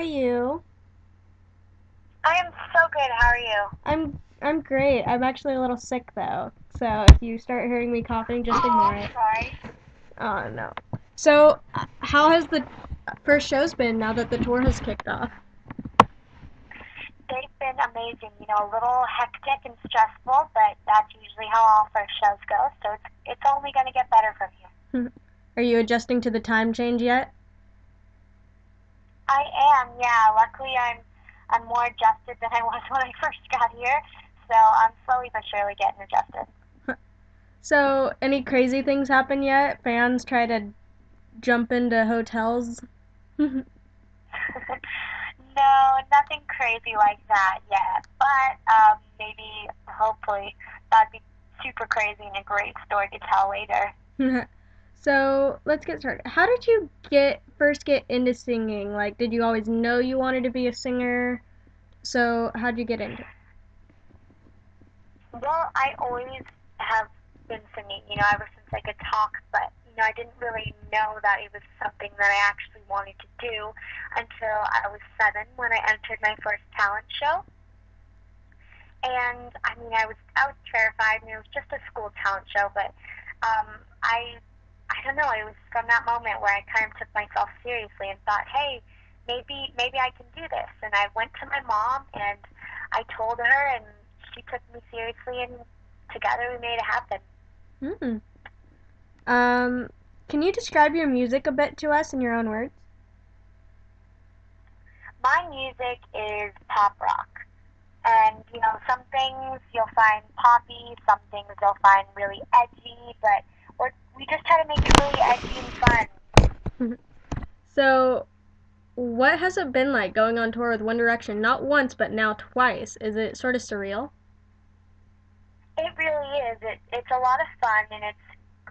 you? I am so good. How are you? I'm great. I'm actually a little sick though. So if you start hearing me coughing, just Oh, ignore I'm it. sorry. Oh no. So how has the first shows been now that the tour has kicked off? They've been amazing. A little hectic and stressful, but that's usually how all first shows go. So it's only going to get better from here. Are you adjusting to the time change yet? I am, yeah. Luckily, I'm more adjusted than I was when I first got here. So I'm slowly but surely getting adjusted. So any crazy things happen yet? Fans try to jump into hotels? No, nothing crazy like that yet. But maybe, hopefully, that'd be super crazy and a great story to tell later. So let's get started. How did you get into singing? Like, did you always know you wanted to be a singer? So how'd you get into it? Well, I always have been singing, ever since I could talk, but, I didn't really know that it was something that I actually wanted to do until I was 7 when I entered my first talent show. And, I was terrified, and it was just a school talent show, but I don't know, it was from that moment where I kind of took myself seriously and thought, hey, maybe I can do this. And I went to my mom, and I told her, and she took me seriously, and together we made it happen. Hmm. Um, can you describe your music a bit to us in your own words? My music is pop rock. And, some things you'll find poppy, some things you'll find really edgy, but we just try to make it really edgy and fun. So, what has it been like going on tour with One Direction? Not once, but now twice. Is it sort of surreal? It really is. It's a lot of fun, and it's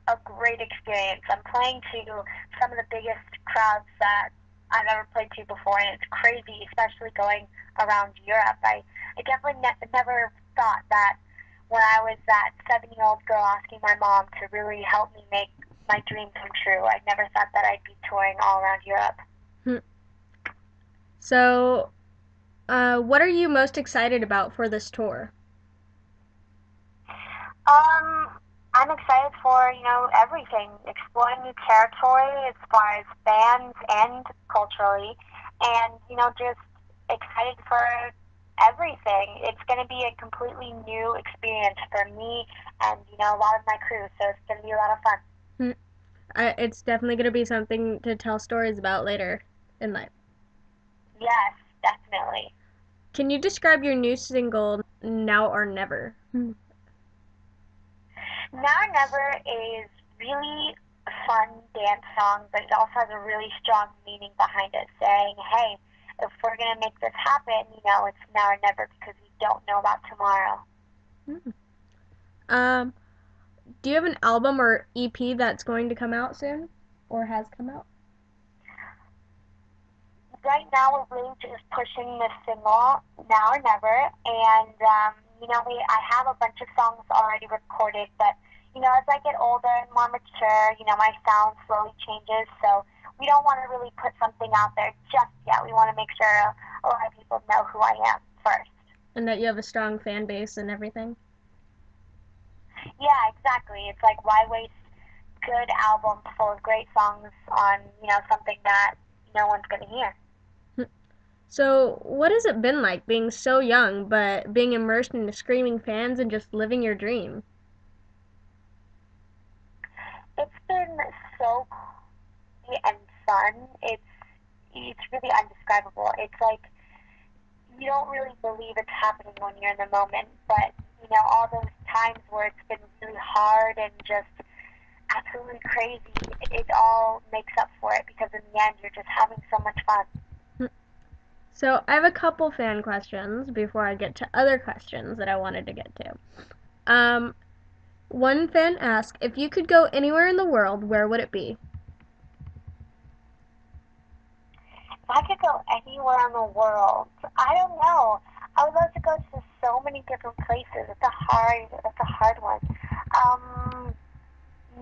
a great experience. I'm playing to some of the biggest crowds that I've ever played to before, and it's crazy, especially going around Europe. I definitely never thought that when I was that 7-year-old girl asking my mom to really help me make my dream come true, I never thought that I'd be touring all around Europe. So, what are you most excited about for this tour? Um, I'm excited for, everything, exploring new territory as far as fans and culturally, and, just excited for everything. It's going to be a completely new experience for me and, a lot of my crew, so it's going to be a lot of fun. It's definitely going to be something to tell stories about later in life. Yes, definitely. Can you describe your new single, Now or Never? Now or Never is really a fun dance song, but it also has a really strong meaning behind it, saying, hey, if we're going to make this happen, it's now or never because we don't know about tomorrow. Um, do you have an album or EP that's going to come out soon? Or has come out? Right now, we're really just pushing this single, Now or Never, and, I have a bunch of songs already recorded, but, as I get older and more mature, my sound slowly changes, so we don't want to really put something out there just yet. We want to make sure a lot of people know who I am first. And that you have a strong fan base and everything? Yeah, exactly. It's like, why waste good albums full of great songs on, something that no one's going to hear? So, what has it been like being so young, but being immersed in the screaming fans and just living your dream? It's been so cool and fun. It's really undescribable. It's like you don't really believe it's happening when you're in the moment, but all those times where it's been really hard and just absolutely crazy, it all makes up for it because in the end you're just having so much fun. So, I have a couple fan questions before I get to other questions that I wanted to get to. Um, One fan asked, if you could go anywhere in the world, where would it be? If I could go anywhere in the world, I don't know. I would love to go to so many different places. It's a hard one. Um,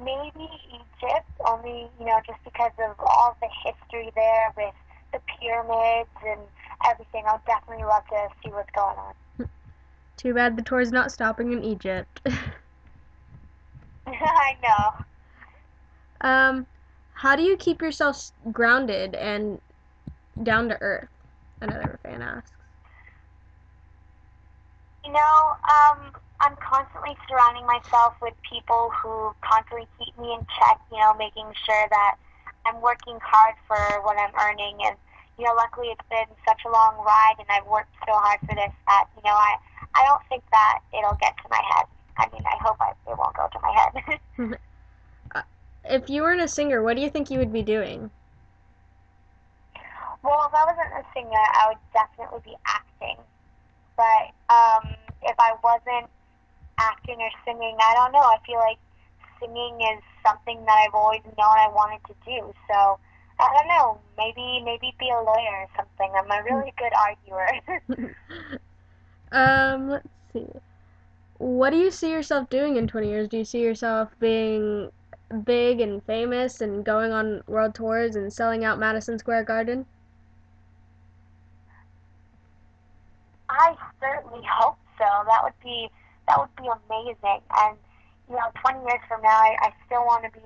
Maybe Egypt, only, just because of all the history there with the pyramids and everything. I would definitely love to see what's going on. Too bad the tour's not stopping in Egypt. I know. um, how do you keep yourself grounded and down to earth? Another fan asks. You know, I'm constantly surrounding myself with people who constantly keep me in check, making sure that I'm working hard for what I'm earning. And, luckily it's been such a long ride and I've worked so hard for this that, I don't think that it'll get to my head. I mean, it won't go to my head. If you weren't a singer, what do you think you would be doing? Well, if I wasn't a singer, I would definitely be acting. But if I wasn't acting or singing, I don't know. I feel like singing is something that I've always known I wanted to do. So I don't know. Maybe be a lawyer or something. I'm a really good arguer. Let's see. What do you see yourself doing in 20 years? Do you see yourself being big and famous and going on world tours and selling out Madison Square Garden? I certainly hope so. That would be amazing. And 20 years from now, I still want to be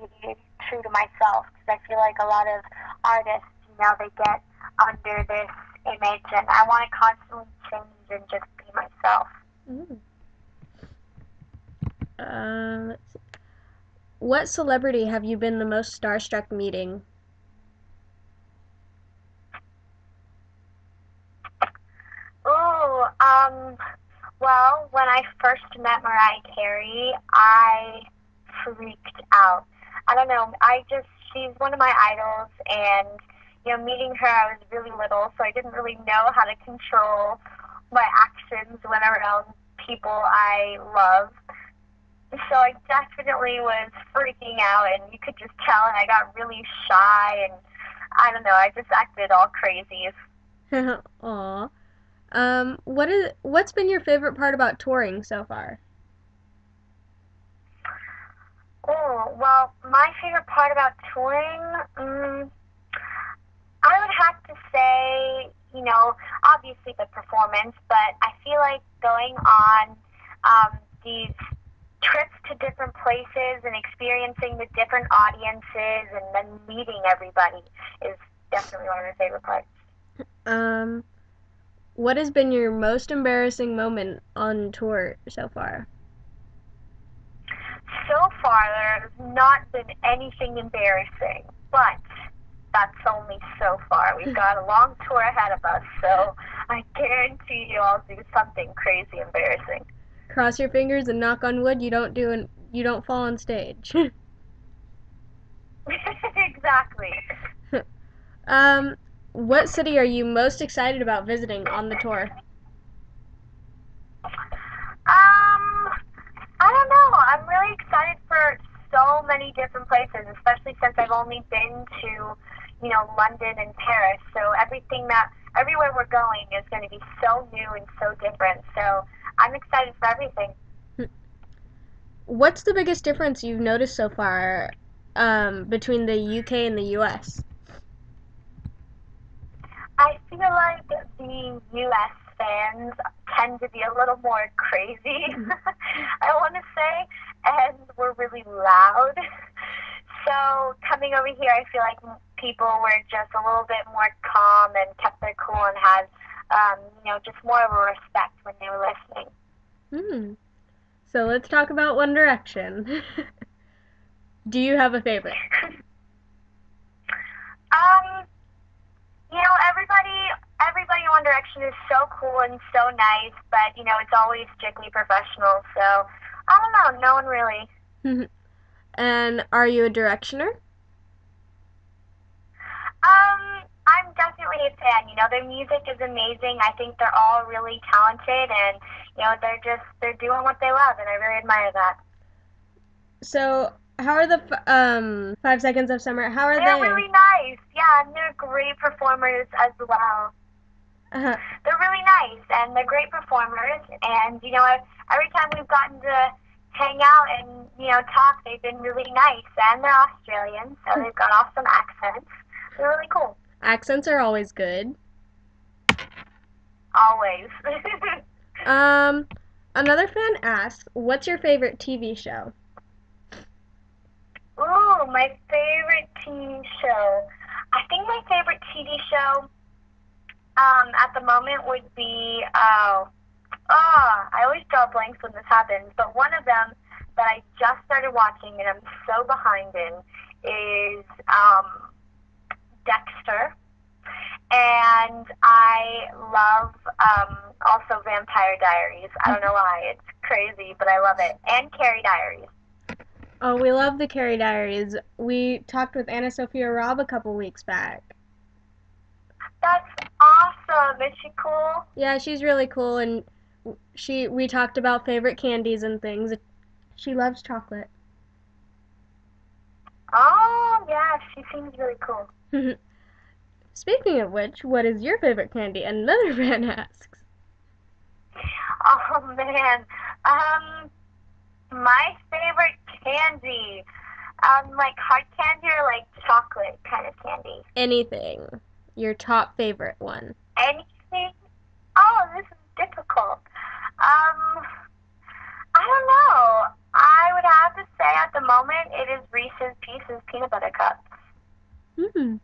true to myself because I feel like a lot of artists, they get under this image, and I want to constantly change and just be myself. Mm. Let's see. What celebrity have you been the most starstruck meeting? Ooh, well, when I first met Mariah Carey, I freaked out. I don't know. She's one of my idols, and, meeting her, I was really little, so I didn't really know how to control my actions when around people I love. So I definitely was freaking out, and you could just tell, and I got really shy, and I don't know, I just acted all crazy. Aw. What's been your favorite part about touring so far? Oh, well, my favorite part about touring, I would have to say, obviously the performance, but I feel like going on these trips to different places and experiencing the different audiences and then meeting everybody is definitely one of my favorite parts. Um, what has been your most embarrassing moment on tour so far? So far, there's not been anything embarrassing, but that's only so far. We've got a long tour ahead of us, so I guarantee you I'll do something crazy embarrassing. Cross your fingers and knock on wood you don't fall on stage. Exactly. um, what city are you most excited about visiting on the tour? I don't know. I'm really excited for so many different places, especially since I've only been to, London and Paris. So everywhere we're going is going to be so new and so different. So I'm excited for everything. What's the biggest difference you've noticed so far between the UK and the US? I feel like the U.S. fans tend to be a little more crazy, I want to say, and we're really loud. So coming over here, I feel like people were just a little bit more calm and kept their cool and had, just more of a respect when they were listening. Hmm. So let's talk about One Direction. Do you have a favorite? um, everybody in One Direction is so cool and so nice, but it's always strictly professional. So I don't know, no one really. And are you a Directioner? I'm definitely a fan. Their music is amazing. I think they're all really talented, and they're doing what they love, and I really admire that. So, how are the 5 seconds of summer? How are They're they? really nice, yeah, and they're great performers as well. Uh, They're really nice, and they're great performers. And every time we've gotten to hang out and talk, they've been really nice. And they're Australian, so they've got awesome accents. They're really cool. Accents are always good. Always. Um, Another fan asks, "What's your favorite TV show?" Ooh, my favorite TV show. I think my favorite TV show at the moment would be I always draw blanks when this happens, but one of them that I just started watching and I'm so behind in is Dexter. And I love also Vampire Diaries. I don't know why. It's crazy, but I love it. And Carrie Diaries. Oh, we love the Carrie Diaries. We talked with Anna Sophia Robb a couple weeks back. That's awesome. Is she cool? Yeah, she's really cool, and we talked about favorite candies and things. She loves chocolate. Oh, yeah, she seems really cool. Speaking of which, what is your favorite candy? Another fan asks. Oh, man. Um, my favorite candy. Like hard candy or like chocolate kind of candy? Anything. Your top favorite one. Anything? Oh, this is difficult. Um, I don't know. I would have to say at the moment it is Reese's Pieces peanut butter cups. Hmm.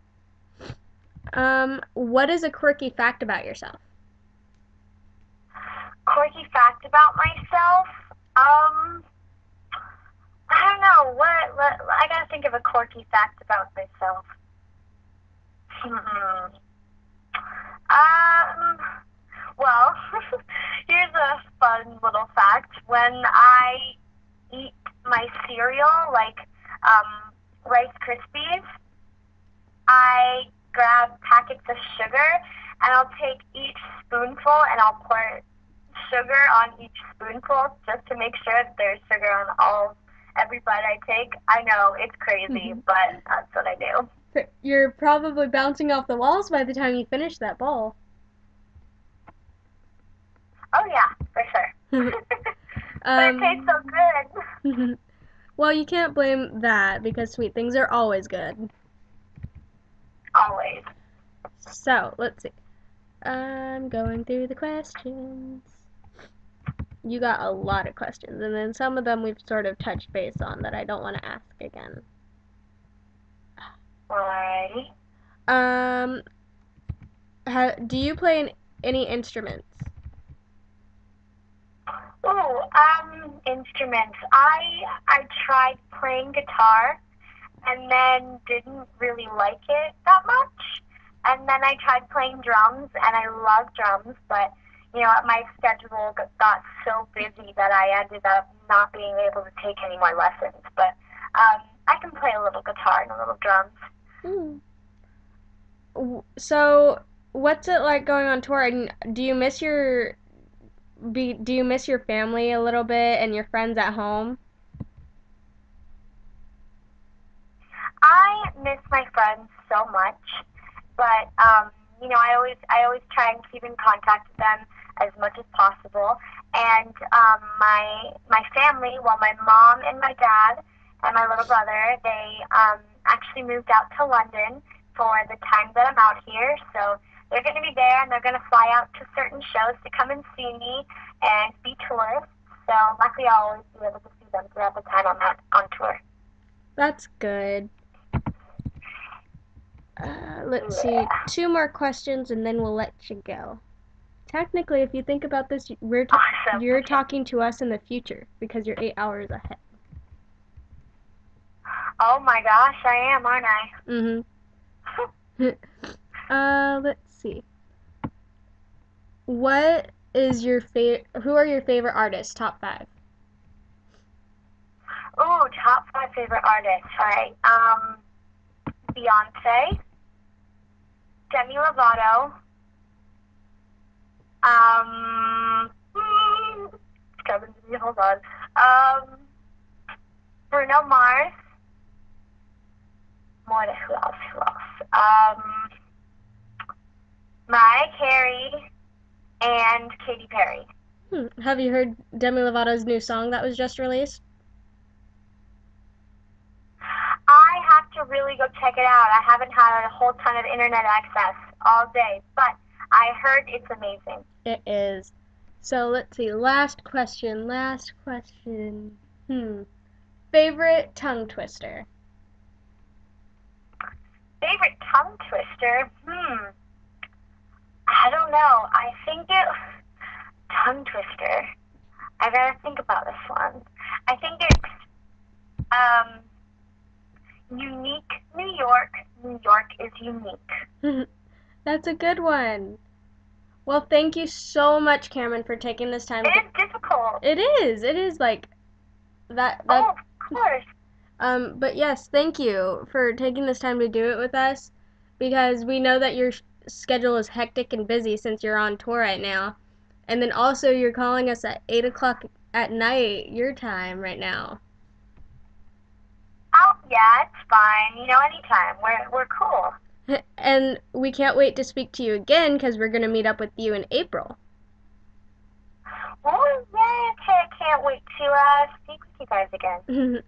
What is a quirky fact about yourself? Quirky fact about myself? Um, I don't know. I gotta think of a quirky fact about myself. Hmm. Um, well, here's a fun little fact. When I eat my cereal, like Rice Krispies, I grab packets of sugar and I'll take each spoonful and I'll pour sugar on each spoonful just to make sure that there's sugar on every bite I take. I know it's crazy, but that's what I do. You're probably bouncing off the walls by the time you finish that bowl. Oh yeah, for sure. But it tastes so um, good. well, you can't blame that because sweet things are always good. Always. So, let's see. I'm going through the questions. You got a lot of questions, and then some of them we've sort of touched base on that I don't want to ask again. Alrighty. Um, do you play any instruments? Ooh, instruments. I tried playing guitar and then didn't really like it that much. And then I tried playing drums and I love drums, but my schedule got so busy that I ended up not being able to take any more lessons. But I can play a little guitar and a little drums. Hmm. So, what's it like going on tour? And do you miss your family a little bit and your friends at home? I miss my friends so much, but I always try and keep in contact with them as much as possible. And my family, well, my mom and my dad and my little brother, they actually moved out to London for the time that I'm out here. So they're going to be there, and they're going to fly out to certain shows to come and see me and be tourists. So luckily, I'll always be able to see them throughout the time I'm out on tour. That's good. Let's see, Yeah. two more questions and then we'll let you go. Technically, if you think about this, Awesome. you're Okay. talking to us in the future because you're 8 hours ahead. Oh my gosh, I am, aren't I? Mhm. Let's see. What is your Who are your favorite artists? Top five. Ooh, top five favorite artists. All right. Beyonce, Demi Lovato, it's coming to me. Hold on. Bruno Mars. Who else? Who else? Mariah Carey and Katy Perry. Have you heard Demi Lovato's new song that was just released? I have to really go check it out. I haven't had a whole ton of internet access all day, but I heard it's amazing. It is. So let's see. Last question. Last question. Favorite tongue twister? Favorite tongue twister? I don't know. I think it tongue twister. I gotta think about this one. I think it's unique New York. New York is unique. That's a good one. Well, thank you so much, Camryn, for taking this time It to. is difficult. It is. It is like that. Oh, of course. But yes, thank you for taking this time to do it with us, because we know that your schedule is hectic and busy since you're on tour right now, and then also you're calling us at 8 o'clock at night your time right now. Oh, yeah, it's fine. Anytime. We're cool. And we can't wait to speak to you again because we're gonna meet up with you in April. Oh, yeah, can't wait to speak with you guys again.